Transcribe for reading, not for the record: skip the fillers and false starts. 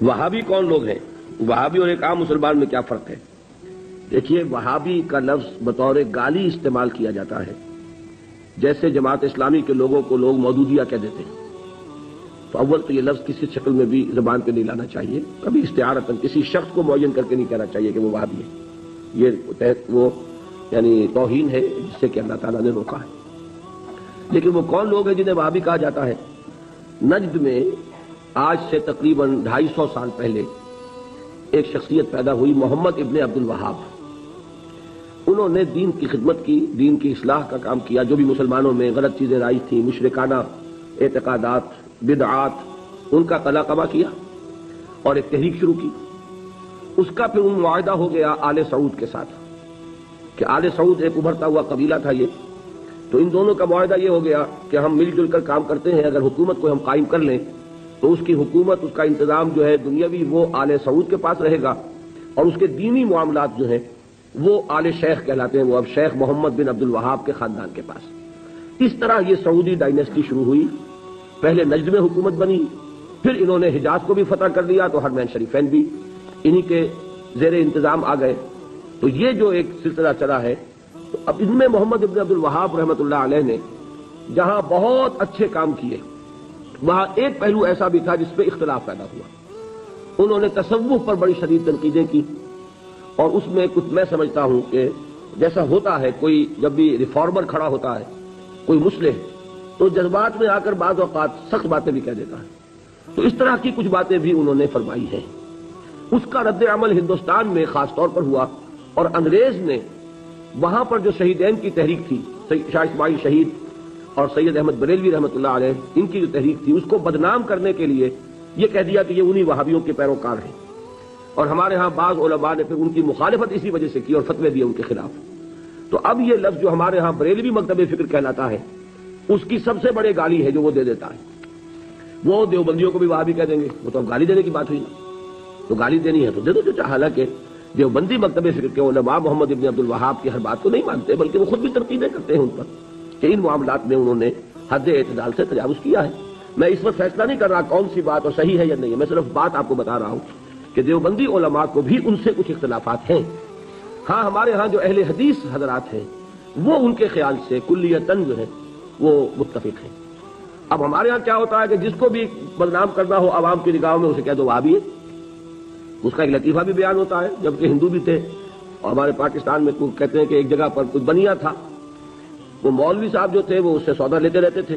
وہابی کون لوگ ہیں؟ وہابی اور ایک عام مسلمان میں کیا فرق ہے؟ دیکھیے، وہابی کا لفظ بطور گالی استعمال کیا جاتا ہے، جیسے جماعت اسلامی کے لوگوں کو لوگ مودودیہ کہہ دیتے ہیں۔ تو اول تو یہ لفظ کسی شکل میں بھی زبان پہ نہیں لانا چاہیے، کبھی استعارتاً کسی شخص کو معین کر کے نہیں کہنا چاہیے کہ وہ وہابی ہے۔ یہ وہ یعنی توہین ہے جس سے کہ اللہ تعالیٰ نے روکا ہے۔ لیکن وہ کون لوگ ہیں جنہیں وہابی کہا جاتا ہے؟ نجد میں آج سے تقریباً 250 سال پہلے ایک شخصیت پیدا ہوئی، محمد ابن عبد الوہاب۔ انہوں نے دین کی خدمت کی، دین کی اصلاح کا کام کیا، جو بھی مسلمانوں میں غلط چیزیں رائج تھیں، مشرکانہ اعتقادات، بدعات، ان کا قلع قبا کیا اور ایک تحریک شروع کی۔ اس کا پھر معاہدہ ہو گیا آل سعود کے ساتھ کہ آل سعود ایک ابھرتا ہوا قبیلہ تھا یہ، تو ان دونوں کا معاہدہ یہ ہو گیا کہ ہم مل جل کر کام کرتے ہیں، اگر حکومت کو ہم قائم کر لیں تو اس کی حکومت، اس کا انتظام جو ہے دنیاوی وہ آل سعود کے پاس رہے گا، اور اس کے دینی معاملات جو ہیں وہ آل شیخ کہلاتے ہیں، وہ اب شیخ محمد بن عبد الوہاب کے خاندان کے پاس۔ اس طرح یہ سعودی ڈائنیسٹی شروع ہوئی۔ پہلے نجد میں حکومت بنی، پھر انہوں نے حجاز کو بھی فتح کر دیا، تو حرمین شریفین بھی انہی کے زیر انتظام آ گئے۔ تو یہ جو ایک سلسلہ چلا ہے، تو اب ان میں محمد ابن عبد الوہاب رحمۃ اللہ علیہ نے جہاں بہت اچھے کام کیے، وہاں ایک پہلو ایسا بھی تھا جس پہ اختلاف پیدا ہوا۔ انہوں نے تصوف پر بڑی شدید تنقیدیں کی، اور اس میں کچھ میں سمجھتا ہوں کہ جیسا ہوتا ہے کوئی جب بھی ریفارمر کھڑا ہوتا ہے، کوئی مصلح، تو جذبات میں آ کر بعض اوقات سخت باتیں بھی کہہ دیتا ہے۔ تو اس طرح کی کچھ باتیں بھی انہوں نے فرمائی ہیں۔ اس کا رد عمل ہندوستان میں خاص طور پر ہوا، اور انگریز نے وہاں پر جو شہیدین کی تحریک تھی، شاہ اسماعیل شہید اور سید احمد بریلوی رحمۃ اللہ علیہ، ان کی جو تحریک تھی، اس کو بدنام کرنے کے لیے یہ کہہ دیا کہ یہ انہی وہابیوں کے پیروکار ہیں، اور ہمارے ہاں بعض علماء نے پھر ان کی مخالفت اسی وجہ سے کی اور فتوے دیے ان کے خلاف۔ تو اب یہ لفظ جو ہمارے ہاں بریلوی مکتب فکر کہلاتا ہے، اس کی سب سے بڑے گالی ہے جو وہ دے دیتا ہے۔ وہ دیوبندیوں کو بھی وہابی کہہ دیں گے، وہ تو اب گالی دینے کی بات ہوئی نا، تو گالی دینی ہے تو دے دو جو چاہے۔ حالانکہ دیوبندی مکتب فکر کے علماء محمد ابن عبد الوہاب کی ہر بات کو نہیں مانتے، بلکہ وہ خود بھی تنقیدیں کرتے ہیں ان پر کہ ان معاملات میں انہوں نے حد اعتدال سے تجاوز کیا ہے۔ میں اس وقت فیصلہ نہیں کر رہا کون سی بات اور صحیح ہے یا نہیں ہے، میں صرف بات آپ کو بتا رہا ہوں کہ دیوبندی علماء کو بھی ان سے کچھ اختلافات ہیں۔ ہاں، ہمارے ہاں جو اہل حدیث حضرات ہیں وہ ان کے خیال سے کلیتاً جو ہے وہ متفق ہیں۔ اب ہمارے ہاں کیا ہوتا ہے کہ جس کو بھی بدنام کرنا ہو عوام کی نگاہوں میں، اسے کہہ دو وہابی ہے۔ اس کا ایک لطیفہ بھی بیان ہوتا ہے، جبکہ ہندو بھی تھے، اور ہمارے پاکستان میں کہتے ہیں کہ ایک جگہ پر کچھ بنیا تھا، وہ مولوی صاحب جو تھے وہ اس سے سودا لیتے رہتے تھے۔